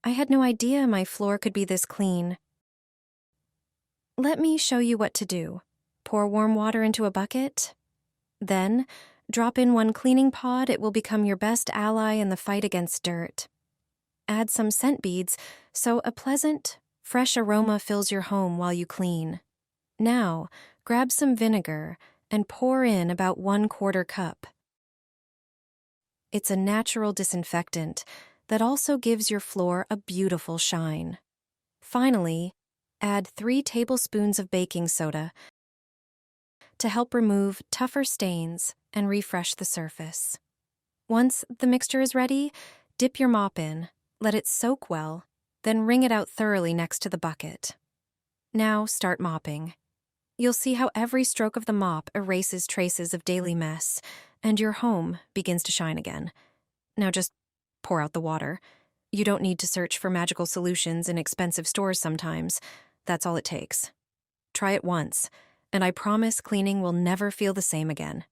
I had no idea my floor could be this clean. Let me show you what to do. Pour warm water into a bucket. Then, drop in one cleaning pod. It will become your best ally in the fight against dirt. Add some scent beads so a pleasant, fresh aroma fills your home while you clean. Now, grab some vinegar and pour in about 1/4 cup. It's a natural disinfectant that also gives your floor a beautiful shine. Finally, add 3 tablespoons of baking soda to help remove tougher stains and refresh the surface. Once the mixture is ready, dip your mop in, let it soak well, then wring it out thoroughly next to the bucket. Now start mopping. You'll see how every stroke of the mop erases traces of daily mess, and your home begins to shine again. Now just pour out the water. You don't need to search for magical solutions in expensive stores sometimes. That's all it takes. Try it once, and I promise cleaning will never feel the same again.